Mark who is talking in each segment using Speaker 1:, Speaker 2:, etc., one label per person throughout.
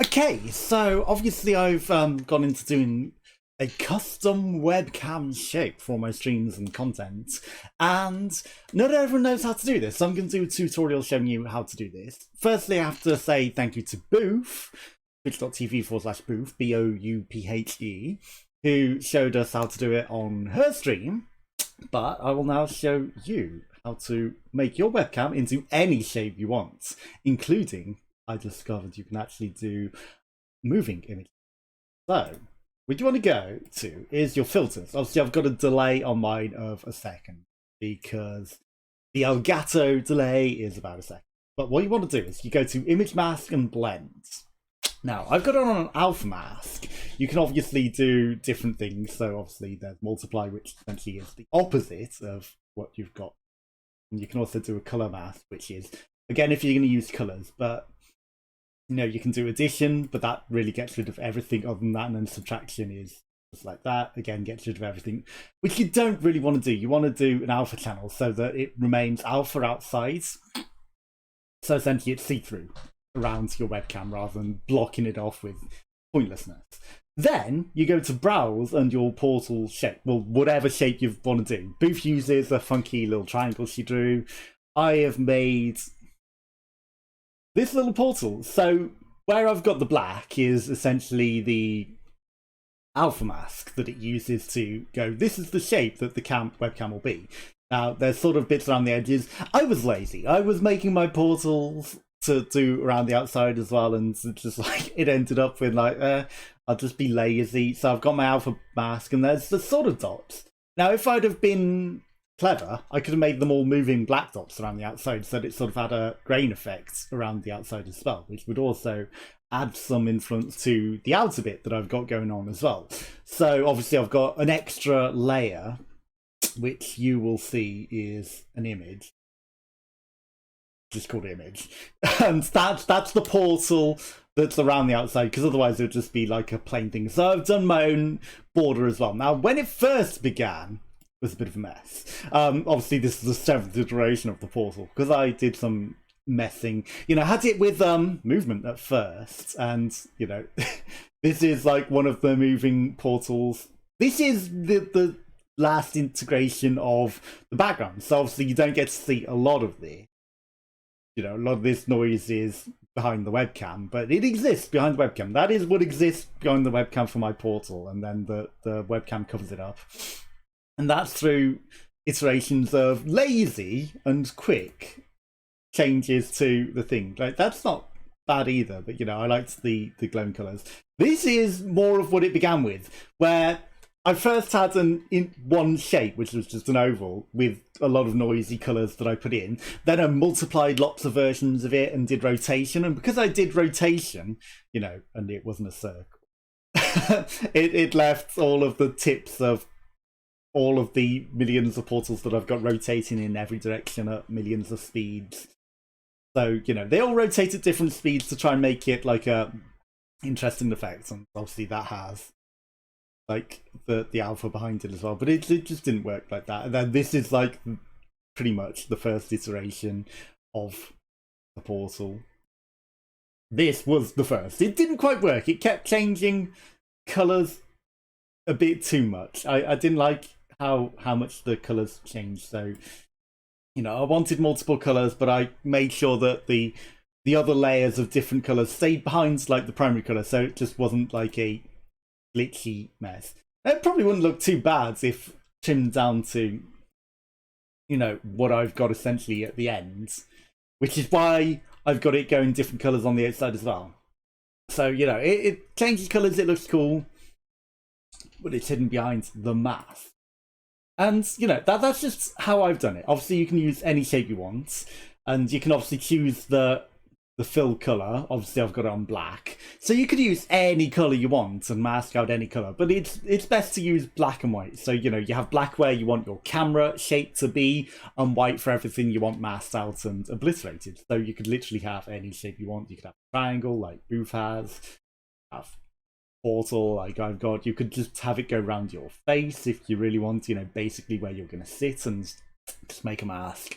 Speaker 1: Okay, so obviously I've gone into doing a custom webcam shape for my streams and content, and not everyone knows how to do this, so I'm going to do a tutorial showing you how to do this. Firstly, I have to say thank you to Booth, twitch.tv/Booth, Bouphe, who showed us how to do it on her stream, but I will now show you how to make your webcam into any shape you want, including, I discovered you can actually do moving images. So, what you want to go to is your filters. Obviously, I've got a delay on mine of a second because the Elgato delay is about a second. But what you want to do is you go to image mask and blend. Now, I've got it on an alpha mask. You can obviously do different things. So obviously there's multiply, which essentially is the opposite of what you've got. And you can also do a color mask, which is, again, if you're going to use colors, but you know, you can do addition, but that really gets rid of everything other than that, and then subtraction is just like that, again, gets rid of everything, which you don't really want to do. You want to do an alpha channel so that it remains alpha outside, so essentially it's see-through around your webcam rather than blocking it off with pointlessness. Then you go to browse and your portal shape, well, whatever shape you want to do. Booth uses a funky little triangle she drew. I have made this little portal. So where I've got the black is essentially the alpha mask that it uses to go, this is the shape that the webcam will be. Now, there's sort of bits around the edges. I was lazy. I was making my portals to do around the outside as well, and it's just like, it ended up with like, I'll just be lazy. So I've got my alpha mask, and there's the sort of dots. Now, if I'd have been clever, I could have made them all moving black dots around the outside so that it sort of had a grain effect around the outside as well, which would also add some influence to the outer bit that I've got going on as well. So obviously I've got an extra layer, which you will see is an image. Just called image. And that's the portal that's around the outside, because otherwise it would just be like a plain thing. So I've done my own border as well. Now, when it first began, was a bit of a mess. Obviously, this is the 7th iteration of the portal, because I did some messing. You know, I had it with movement at first, and, you know, this is like one of the moving portals. This is the last integration of the background, so obviously you don't get to see a lot of this. You know, a lot of this noise is behind the webcam, but it exists behind the webcam. That is what exists behind the webcam for my portal, and then the webcam covers it up. And that's through iterations of lazy and quick changes to the thing. Like, that's not bad either, but you know, I liked the glowing colours. This is more of what it began with, where I first had one shape, which was just an oval with a lot of noisy colours that I put in. Then I multiplied lots of versions of it and did rotation. And because I did rotation, you know, and it wasn't a circle, it left all of the tips of all of the millions of portals that I've got rotating in every direction at millions of speeds. So, you know, they all rotate at different speeds to try and make it like a interesting effect. And obviously that has like the alpha behind it as well. But it just didn't work like that. And then this is like pretty much the first iteration of the portal. This was the first. It didn't quite work. It kept changing colours a bit too much. I didn't like how much the colours changed. So, you know, I wanted multiple colours, but I made sure that the other layers of different colours stayed behind like the primary colour, so it just wasn't like a glitchy mess. It probably wouldn't look too bad if trimmed down to, you know, what I've got essentially at the end, which is why I've got it going different colours on the outside as well. So, you know, it changes colours, it looks cool, but it's hidden behind the mask. And, you know, that's just how I've done it. Obviously, you can use any shape you want, and you can obviously choose the fill colour. Obviously, I've got it on black. So you could use any colour you want and mask out any colour, but it's best to use black and white. So, you know, you have black where you want your camera shape to be, and white for everything you want masked out and obliterated. So you could literally have any shape you want. You could have a triangle like Booth has, have portal like I've got. You could just have it go around your face if you really want, you know, basically where you're going to sit, and just make a mask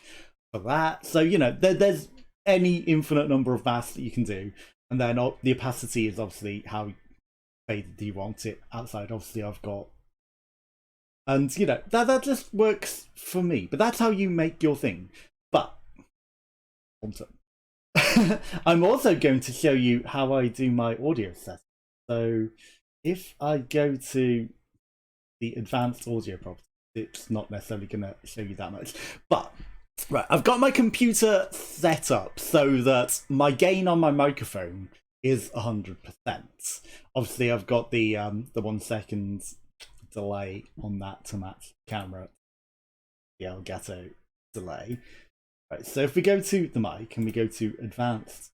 Speaker 1: for that. So, you know, there's any infinite number of masks that you can do, and then the opacity is obviously how faded do you want it. Outside, obviously, I've got, and you know that just works for me. But that's how you make your thing. But I'm also going to show you how I do my audio set. So if I go to the advanced audio properties, it's not necessarily going to show you that much. But right, I've got my computer set up so that my gain on my microphone is 100%. Obviously, I've got the 1 second delay on that to match the camera, the Elgato delay. Right, so if we go to the mic and we go to advanced,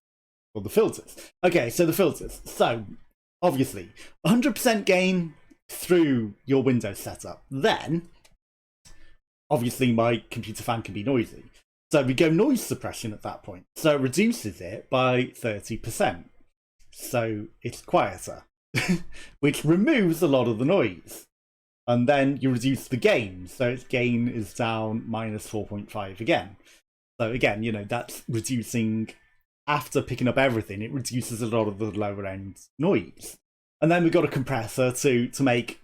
Speaker 1: or the filters. Okay, so the filters. So obviously 100% gain through your Windows setup. Then obviously my computer fan can be noisy. So we go noise suppression at that point. So it reduces it by 30%. So it's quieter, which removes a lot of the noise. And then you reduce the gain. So its gain is down minus 4.5 again. So again, you know, that's reducing, after picking up everything, it reduces a lot of the lower end noise. And then we've got a compressor to make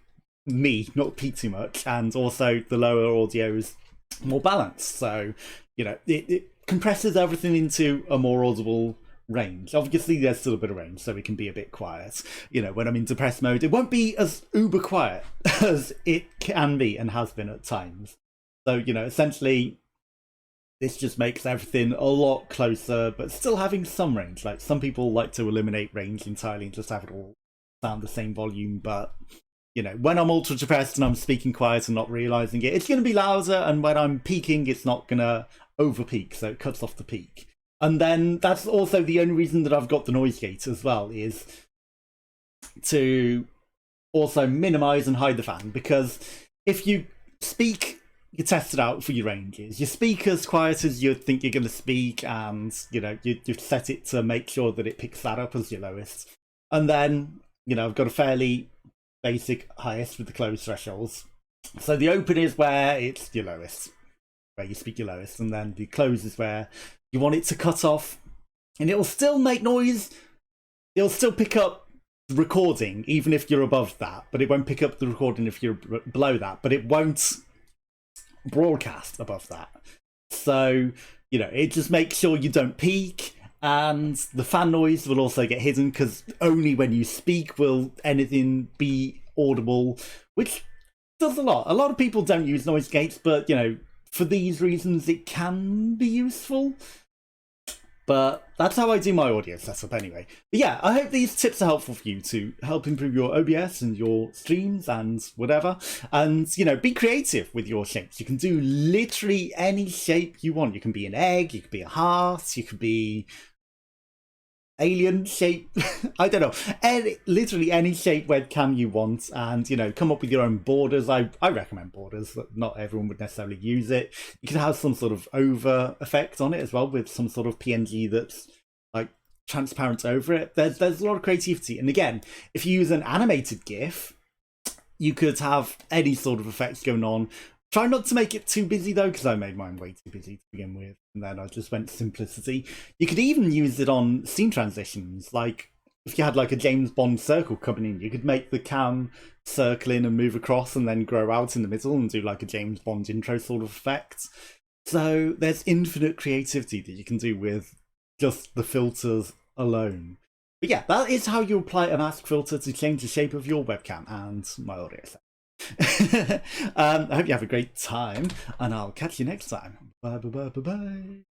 Speaker 1: me not peak too much, and also the lower audio is more balanced. So, you know, it compresses everything into a more audible range. Obviously, there's still a bit of range, so it can be a bit quiet. You know, when I'm in depressed mode, it won't be as uber quiet as it can be and has been at times. So, you know, essentially, this just makes everything a lot closer, but still having some range. Like, some people like to eliminate range entirely and just have it all sound the same volume, but you know, when I'm ultra depressed and I'm speaking quiet and not realizing it, it's going to be louder, and when I'm peaking, it's not going to over peak, so it cuts off the peak. And then that's also the only reason that I've got the noise gate as well, is to also minimize and hide the fan, because if you speak, you test it out for your ranges. You speak as quiet as you think you're going to speak, and you know, you set it to make sure that it picks that up as your lowest. And then, you know, I've got a fairly basic highest with the close thresholds. So the open is where it's your lowest, where you speak your lowest, and then the close is where you want it to cut off, and it will still make noise. It'll still pick up the recording even if you're above that, but it won't pick up the recording if you're below that, but it won't broadcast above that. So, you know, it just makes sure you don't peak. And the fan noise will also get hidden, because only when you speak will anything be audible, which does a lot. A lot of people don't use noise gates, but, you know, for these reasons, it can be useful. But that's how I do my audio setup anyway. But yeah, I hope these tips are helpful for you to help improve your OBS and your streams and whatever. And, you know, be creative with your shapes. You can do literally any shape you want. You can be an egg, you could be a heart, you could be alien shape. I don't know, literally any shape webcam you want, and you know, come up with your own borders. I recommend borders, but not everyone would necessarily use it. You can have some sort of over effect on it as well, with some sort of PNG that's like transparent over it. There's a lot of creativity, and again, if you use an animated GIF, you could have any sort of effects going on. Try not to make it too busy though, because I made mine way too busy to begin with, and then I just went simplicity. You could even use it on scene transitions, like if you had like a James Bond circle coming in, you could make the cam circle in and move across and then grow out in the middle and do like a James Bond intro sort of effect. So there's infinite creativity that you can do with just the filters alone. But yeah, that is how you apply a mask filter to change the shape of your webcam and my audio set. I hope you have a great time, and I'll catch you next time. Bye bye bye bye bye.